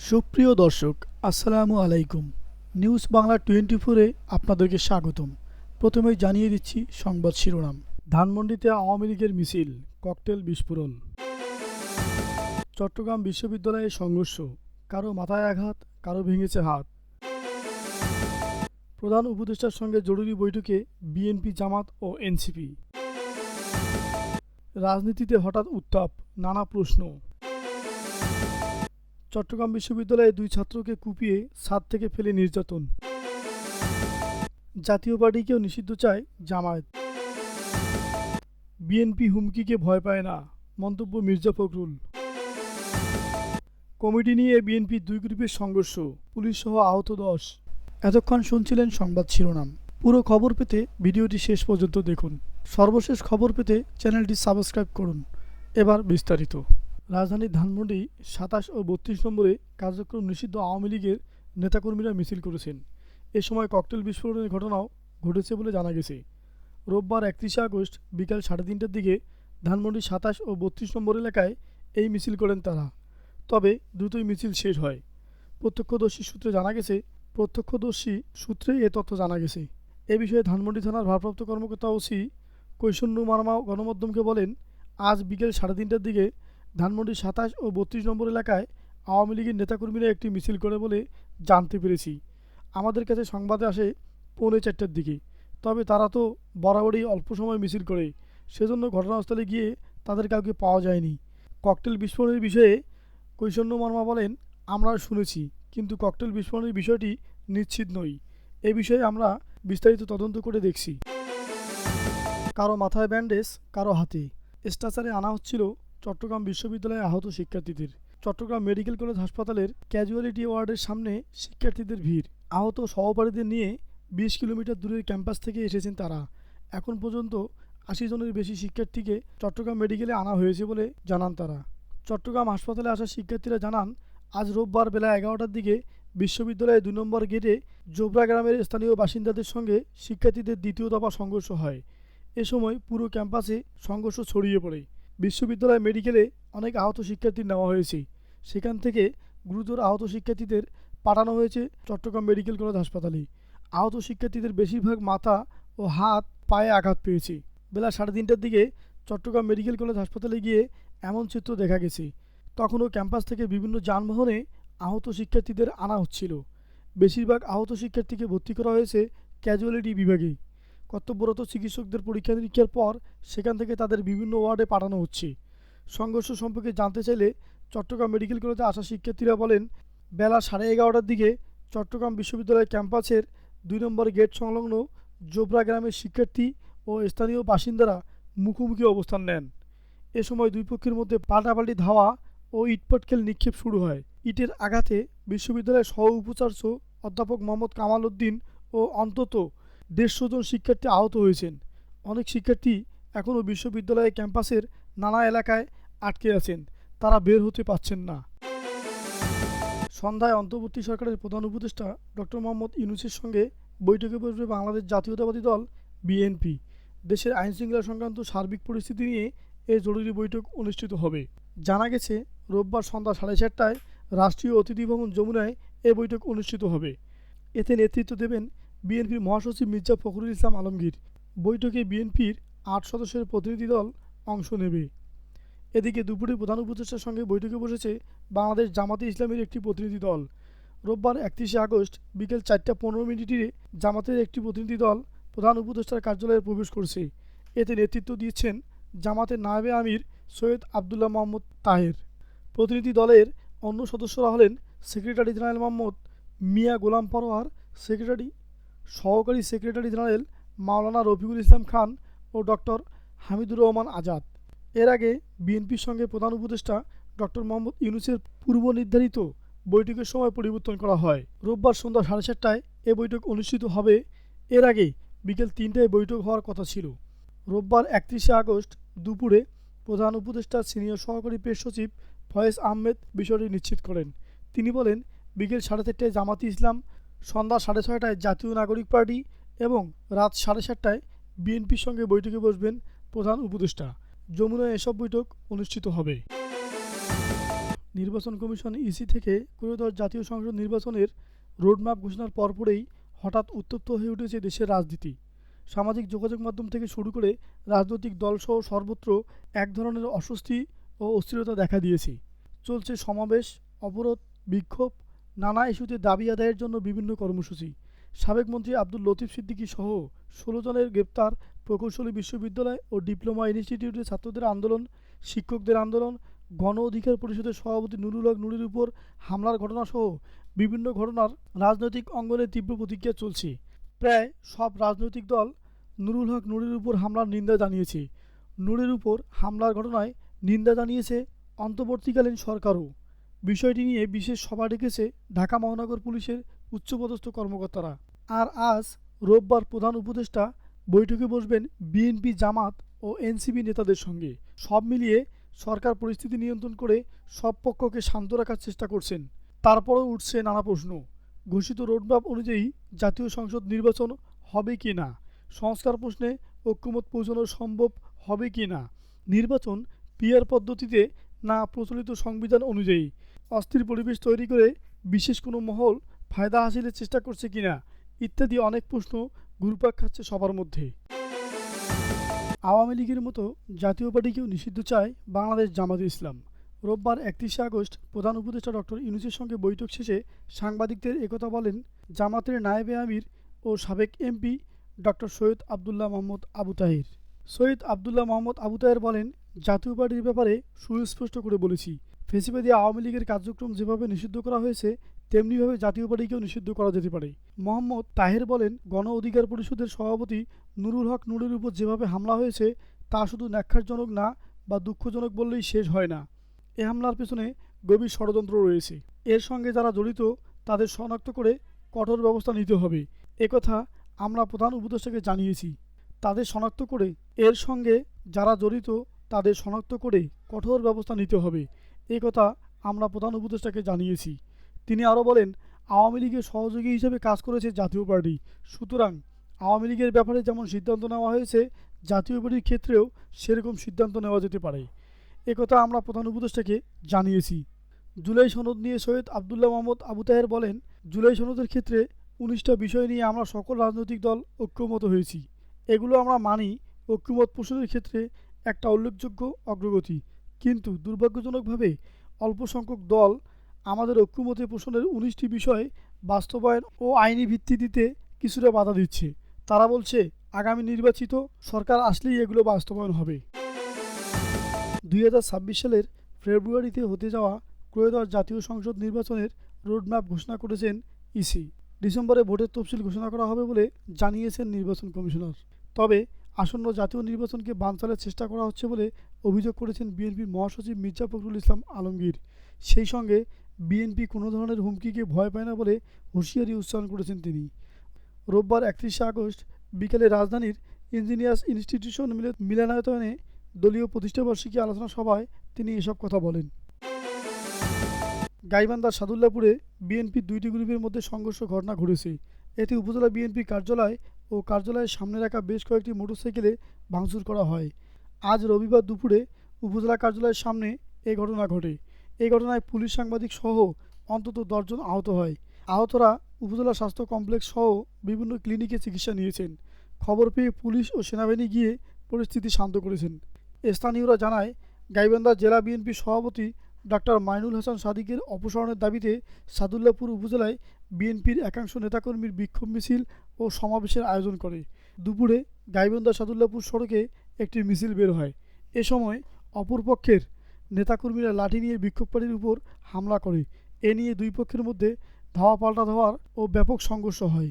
সুপ্রিয় দর্শক, আসসালামু আলাইকুম। নিউজ বাংলা 24-এ আপনাদেরকে স্বাগতম। প্রথমেই জানিয়ে দিচ্ছি সংবাদ শিরোনাম। ধানমন্ডিতে আওয়ামী লীগের মিছিল, ককটেল বিস্ফোরণ। চট্টগ্রাম বিশ্ববিদ্যালয়ে সংঘর্ষ, কারো মাথায় আঘাত, কারো ভেঙেছে হাত। প্রধান উপদেষ্টার সঙ্গে জরুরি বৈঠকে বিএনপি, জামাত ও এনসিপি। রাজনীতিতে হঠাৎ উত্তাপ, নানা প্রশ্ন। চট্টগ্রাম বিশ্ববিদ্যালয়ে 2 ছাত্রকে কুপিয়ে ছাদ থেকে ফেলে নির্যাতন। জাতীয় পার্টিকেও নিষিদ্ধ চায় জামায়াত। বিএনপি হুমকিকে ভয় পায় না, মন্তব্য মির্জা ফখরুল। কমিটি নিয়ে বিএনপির 2 গ্রুপের সংঘর্ষ, পুলিশসহ আহত 10। এতক্ষণ শুনছিলেন সংবাদ শিরোনাম। পুরো খবর পেতে ভিডিওটি শেষ পর্যন্ত দেখুন। সর্বশেষ খবর পেতে চ্যানেলটি সাবস্ক্রাইব করুন। এবার বিস্তারিত। রাজধানীর ধানমন্ডি 27 ও 32 নম্বরে কার্যক্রম নিষিদ্ধ আওয়ামী লীগের নেতাকর্মীরা মিছিল করেছেন। এ সময় ককটেল বিস্ফোরণের ঘটনাও ঘটেছে বলে জানা গেছে। রোববার 31 আগস্ট বিকাল 3:30টার দিকে ধানমন্ডি 27 ও 32 নম্বর এলাকায় এই মিছিল করেন তারা। তবে দ্রুতই মিছিল শেষ হয়। প্রত্যক্ষদর্শী সূত্রে এ তথ্য জানা গেছে। এ বিষয়ে ধানমন্ডি থানার ভারপ্রাপ্ত কর্মকর্তা ওসি কৈশন্নু মারমা গণমাধ্যমকে বলেন, আজ বিকেল 3:30টার দিকে ধানমন্ডি 27 ও 32 নম্বর এলাকায় আওয়ামী লীগের নেতাকর্মীরা একটি মিছিল করে বলে জানতে পেরেছি। আমাদের কাছে সংবাদে আসে 3:45টার দিকে। তবে তারা তো বরাবরই অল্প সময় মিছিল করে, সেজন্য ঘটনাস্থলে গিয়ে তাদের কাউকে পাওয়া যায়নি। ককটেল বিস্ফোরণের বিষয়ে কৈশন্নু মারমা বলেন, আমরা শুনেছি, কিন্তু ককটেল বিস্ফোরণের বিষয়টি নিশ্চিত নই। এ বিষয়ে আমরা বিস্তারিত তদন্ত করে দেখছি। কারো মাথায় ব্যান্ডেজ, কারো হাতে। স্ট্রেচারে আনা হচ্ছিল চট্টগ্রাম বিশ্ববিদ্যালয়ে আহত শিক্ষার্থীদের। চট্টগ্রাম মেডিকেল কলেজ হাসপাতালের ক্যাজুয়ালিটি ওয়ার্ডের সামনে শিক্ষার্থীদের ভিড়। আহত সহপাঠীদের নিয়ে 20 কিলোমিটার দূরের ক্যাম্পাস থেকে এসেছেন তারা। এখন পর্যন্ত 80 জনের বেশি শিক্ষার্থীকে চট্টগ্রাম মেডিকেলে আনা হয়েছে বলে জানান তারা। চট্টগ্রাম হাসপাতালে আসা শিক্ষার্থীরা জানান, আজ রোববার বেলা 11টার দিকে বিশ্ববিদ্যালয়ের 2 নম্বর গেটে জোবরা গ্রামের স্থানীয় বাসিন্দাদের সঙ্গে শিক্ষার্থীদের দ্বিতীয় দফা সংঘর্ষ হয়। এ সময় পুরো ক্যাম্পাসে সংঘর্ষ ছড়িয়ে পড়ে। বিশ্ববিদ্যালয় মেডিকেলে অনেক আহত শিক্ষার্থী নেওয়া হয়েছে। সেখান থেকে গুরুতর আহত শিক্ষার্থীদের পাঠানো হয়েছে চট্টগ্রাম মেডিকেল কলেজ হাসপাতালে। আহত শিক্ষার্থীদের বেশিরভাগ মাথা ও হাত পায়ে আঘাত পেয়েছে। বেলা 3:30টার দিকে চট্টগ্রাম মেডিকেল কলেজ হাসপাতালে গিয়ে এমন চিত্র দেখা গেছে। তখনও ক্যাম্পাস থেকে বিভিন্ন যানবাহনে আহত শিক্ষার্থীদের আনা হচ্ছিল। বেশিরভাগ আহত শিক্ষার্থীকে ভর্তি করা হয়েছে ক্যাজুয়ালিটি বিভাগে। কর্তব্যরত চিকিৎসকদের পরীক্ষা নিরীক্ষার পর সেখান থেকে তাদের বিভিন্ন ওয়ার্ডে পাঠানো হচ্ছে। সংঘর্ষ সম্পর্কে জানতে চাইলে চট্টগ্রাম মেডিকেল কলেজে আসা শিক্ষার্থীরা বলেন, বেলা 11:30টার দিকে চট্টগ্রাম বিশ্ববিদ্যালয় ক্যাম্পাসের 2 নম্বর গেট সংলগ্ন জোবরা গ্রামের শিক্ষার্থী ও স্থানীয় বাসিন্দারা মুখোমুখি অবস্থান নেন। এ সময় দুই পক্ষের মধ্যে পাল্টাপাল্টি ধাওয়া ও ইটপাটকেল নিক্ষেপ শুরু হয়। ইটের আঘাতে বিশ্ববিদ্যালয়ের সহ উপাচার্য অধ্যাপক মোহাম্মদ কামাল উদ্দিন ও অন্তত 150 জন শিক্ষার্থী আহত হয়েছেন। অনেক শিক্ষার্থী এখনও বিশ্ববিদ্যালয় ক্যাম্পাসের নানা এলাকায় আটকে আছেন, তারা বের হতে পারছেন না। সন্ধ্যায় অন্তর্বর্তী সরকারের প্রধান উপদেষ্টা ডক্টর মোহাম্মদ ইউনূসের সঙ্গে বৈঠকে বসবে বাংলাদেশ জাতীয়তাবাদী দল বিএনপি। দেশের আইনশৃঙ্খলা সংক্রান্ত সার্বিক পরিস্থিতি নিয়ে এ জরুরি বৈঠক অনুষ্ঠিত হবে। জানা গেছে, রোববার সন্ধ্যা 4:30টায় রাষ্ট্রীয় অতিথি ভবন যমুনায় এ বৈঠক অনুষ্ঠিত হবে। এতে নেতৃত্ব দেবেন বিএনপির মহাসচিব মির্জা ফখরুল ইসলাম আলমগীর। বৈঠকে বিএনপির 8 সদস্যের প্রতিনিধি দল অংশ নেবে। এদিকে দুপুরে প্রধান উপদেষ্টার সঙ্গে বৈঠকে বসেছে বাংলাদেশ জামাতে ইসলামীর একটি প্রতিনিধি দল। রোববার 31 আগস্ট বিকেল 4:15 জামাতের একটি প্রতিনিধি দল প্রধান উপদেষ্টার কার্যালয়ে প্রবেশ করছে। এতে নেতৃত্ব দিচ্ছেন জামাতের নায়েবে আমির সৈয়দ আবদুল্লাহ মোহাম্মদ তাহের। প্রতিনিধি দলের অন্য সদস্যরা হলেন সেক্রেটারি জেনারেল মোহাম্মদ মিয়া গোলাম পরোয়ার, সহকারী সেক্রেটারি জেনারেল মাওলানা রফিকুল ইসলাম খান ও ডক্টর হামিদুর রহমান আজাদ। এর আগে বিএনপির সঙ্গে প্রধান উপদেষ্টা ডক্টর মোহাম্মদ ইউনূসের পূর্ব নির্ধারিত বৈঠকের সময় পরিবর্তন করা হয়। রোববার সন্ধ্যা 4:30টায় এ বৈঠক অনুষ্ঠিত হবে। এর আগে বিকেল 3টায় বৈঠক হওয়ার কথা ছিল। রোববার 31 আগস্ট দুপুরে প্রধান উপদেষ্টার সিনিয়র সহকারী প্রেস সচিব ফয়েজ আহমেদ বিষয়টি নিশ্চিত করেন। তিনি বলেন, বিকেল 4:30টায় জামাতে ইসলাম, সন্ধ্যা 6:30টায় জাতীয় নাগরিক পার্টি এবং রাত 7:30টায় বিএনপির সঙ্গে বৈঠকে বসবেন প্রধান উপদেষ্টা। যমুনায় এসব বৈঠক অনুষ্ঠিত হবে। নির্বাচন কমিশন ইসি থেকে ত্রয়োদশ জাতীয় সংসদ নির্বাচনের রোডম্যাপ ঘোষণার পরপরেই হঠাৎ উত্তপ্ত হয়ে উঠেছে দেশের রাজনীতি। সামাজিক যোগাযোগ মাধ্যম থেকে শুরু করে রাজনৈতিক দলসহ সর্বত্র এক ধরনের অস্বস্তি ও অস্থিরতা দেখা দিয়েছে। চলছে সমাবেশ, অবরোধ, বিক্ষোভ, নানা ইস্যুতে দাবি আদায়ের জন্য বিভিন্ন কর্মসূচি। সাবেক মন্ত্রী আব্দুল লতিফ সিদ্দিকী সহ ১৬ জনের গ্রেপ্তার, প্রকৌশলী বিশ্ববিদ্যালয় ও ডিপ্লোমা ইনস্টিটিউটের ছাত্রদের আন্দোলন, শিক্ষকদের আন্দোলন, গণ অধিকার পরিষদের সভাপতি নুরুল হক নুরের উপর হামলার ঘটনাসহ বিভিন্ন ঘটনার রাজনৈতিক অঙ্গনে তীব্র প্রতিক্রিয়া চলছে। প্রায় সব রাজনৈতিক দল নুরুল হক নুরের উপর হামলার নিন্দা জানিয়েছে। নুরের উপর হামলার ঘটনায় নিন্দা জানিয়েছে অন্তর্বর্তীকালীন সরকারও। বিষয়টি নিয়ে বিশেষ সভা ডেকেছে ঢাকা মহানগর পুলিশের উচ্চপদস্থ কর্মকর্তারা। আর আজ রোববার প্রধান উপদেষ্টা বৈঠকে বসবেন বিএনপি, জামাত ও এনসিপি নেতাদের সঙ্গে। সব মিলিয়ে সরকার পরিস্থিতি নিয়ন্ত্রণ করে সব পক্ষকে শান্ত রাখার চেষ্টা করছেন। তারপরও উঠছে নানা প্রশ্ন। ঘোষিত রোডম্যাপ অনুযায়ী জাতীয় সংসদ নির্বাচন হবে কি না, সংস্কার প্রশ্নে ঐক্যমত পৌঁছানো সম্ভব হবে কি না, নির্বাচন পিআর পদ্ধতিতে না প্রচলিত সংবিধান অনুযায়ী, অস্থির পরিবেশ তৈরি করে বিশেষ কোনো মহল ফায়দা হাসিলের চেষ্টা করছে কিনা ইত্যাদি অনেক প্রশ্ন ঘুরপাক খাচ্ছে সবার মধ্যে। আওয়ামী লীগের মতো জাতীয় পার্টিকেও নিষিদ্ধ চায় বাংলাদেশ জামাতে ইসলাম। রোববার ৩১শে আগস্ট প্রধান উপদেষ্টা ডক্টর ইউনূসের সঙ্গে বৈঠক শেষে সাংবাদিকদের একথা বলেন জামাতের নায়েবে আমির ও সাবেক এমপি ডক্টর সৈয়দ আবদুল্লাহ মোহাম্মদ আবু তাহের। সৈয়দ আবদুল্লাহ মোহাম্মদ আবু তাহের বলেন, জাতীয় পার্টির ব্যাপারে সুস্পষ্ট করে বলেছি, ফ্যাসিবাদী আওয়ামী লীগের কার্যক্রম যেভাবে নিষিদ্ধ করা হয়েছে তেমনিভাবে জাতীয় পার্টিকেও নিষিদ্ধ করা যেতে পারে। মোহাম্মদ তাহের বলেন, গণ অধিকার পরিষদের সভাপতি নুরুল হক নুরের উপর যেভাবে হামলা হয়েছে তা শুধু ন্যাক্কারজনক না বা দুঃখজনক বললেই শেষ হয় না। এ হামলার পেছনে গভীর ষড়যন্ত্র রয়েছে। এর সঙ্গে যারা জড়িত তাদের শনাক্ত করে কঠোর ব্যবস্থা নিতে হবে। একথা আমরা প্রধান উপদেষ্টাকে জানিয়েছি। তাদের শনাক্ত করে এর সঙ্গে যারা জড়িত তাদের শনাক্ত করে কঠোর ব্যবস্থা নিতে হবে। একথা আমরা প্রধান উপদেষ্টাকে জানিয়েছি। তিনি আরও বলেন, আওয়ামী লীগের সহযোগী হিসেবে কাজ করেছে জাতীয় পার্টি, সুতরাং আওয়ামী লীগের ব্যাপারে যেমন সিদ্ধান্ত নেওয়া হয়েছে জাতীয় পার্টির ক্ষেত্রেও সেরকম সিদ্ধান্ত নেওয়া যেতে পারে। একথা আমরা প্রধান উপদেষ্টাকে জানিয়েছি। জুলাই সনদ নিয়ে সৈয়দ আবদুল্লাহ মোহাম্মদ আবু তাহের বলেন, জুলাই সনদের ক্ষেত্রে ১৯টা বিষয় নিয়ে আমরা সকল রাজনৈতিক দল ঐক্যমত হয়েছি। এগুলো আমরা মানি। ঐক্যমত পোষণের ক্ষেত্রে একটা উল্লেখযোগ্য অগ্রগতি, কিন্তু দুর্ভাগ্যজনকভাবে অল্প সংখ্যক দল আমাদের ঐক্যমতে পোষণের ১৯টি বিষয় বাস্তবায়ন ও আইনি ভিত্তি দিতে কিছুটা বাধা দিচ্ছে। তারা বলছে আগামী নির্বাচিত সরকার আসলেই এগুলো বাস্তবায়ন হবে। ২০২৬ সালের ফেব্রুয়ারিতে হতে যাওয়া ত্রয়োদশ জাতীয় সংসদ নির্বাচনের রোডম্যাপ ঘোষণা করেছেন ইসি। ডিসেম্বরে ভোটের তফসিল ঘোষণা করা হবে বলে জানিয়েছেন নির্বাচন কমিশনার। তবে আসন্ন জাতীয় নির্বাচনকে বানচালের চেষ্টা করা হচ্ছে বলে অভিযোগ করেছেন বিএনপির মহাসচিব মির্জা ফখরুল ইসলাম আলমগীর। সেই সঙ্গে বিএনপি কোনো ধরনের হুমকিকে ভয় পায় না বলে হুঁশিয়ারি উচ্চারণ করেছেন তিনি। রোববার ৩১শে আগস্ট বিকেলে রাজধানীর ইঞ্জিনিয়ার্স ইনস্টিটিউশন মিলনায়তনে দলীয় প্রতিষ্ঠাবার্ষিকী আলোচনা সভায় তিনি এসব কথা বলেন। গাইবান্ধার সাদুল্লাপুরে বিএনপির দুইটি গ্রুপের মধ্যে সংঘর্ষ ঘটনা ঘটেছে। এতে উপজেলা বিএনপি কার্যালয় ও কার্যালয়ের সামনে রাখা বেশ কয়েকটি মোটরসাইকেলে ভাঙচুর করা হয়। আজ রবিবার দুপুরে উপজেলা কার্যালয়ের সামনে এ ঘটনা ঘটে। এই ঘটনায় পুলিশ, সাংবাদিক সহ অন্তত ১০ জন আহত হয়। আহতরা উপজেলা স্বাস্থ্য কমপ্লেক্স সহ বিভিন্ন ক্লিনিকে চিকিৎসা নিয়েছেন। খবর পেয়ে পুলিশ ও সেনাবাহিনী গিয়ে পরিস্থিতি শান্ত করেছেন। স্থানীয়রা জানায়, গাইবান্ধা জেলা বিএনপির সভাপতি ডক্টর মাইনুল হাসান সাদিকের অপসারণের দাবিতে সাদুল্লাপুর উপজেলায় বিএনপির একাংশ নেতাকর্মীর বিক্ষোভ মিছিল ও সমাবেশের আয়োজন করে। দুপুরে গাইবান্ধা সাদুল্লাপুর সড়কে একটি মিছিল বের হয়। এ সময় অপরপক্ষের নেতাকর্মীরা লাঠি নিয়ে বিক্ষোভকারীর উপর হামলা করে। এ নিয়ে দুই পক্ষের মধ্যে ধাওয়া পাল্টা ধাওয়ার ও ব্যাপক সংঘর্ষ হয়।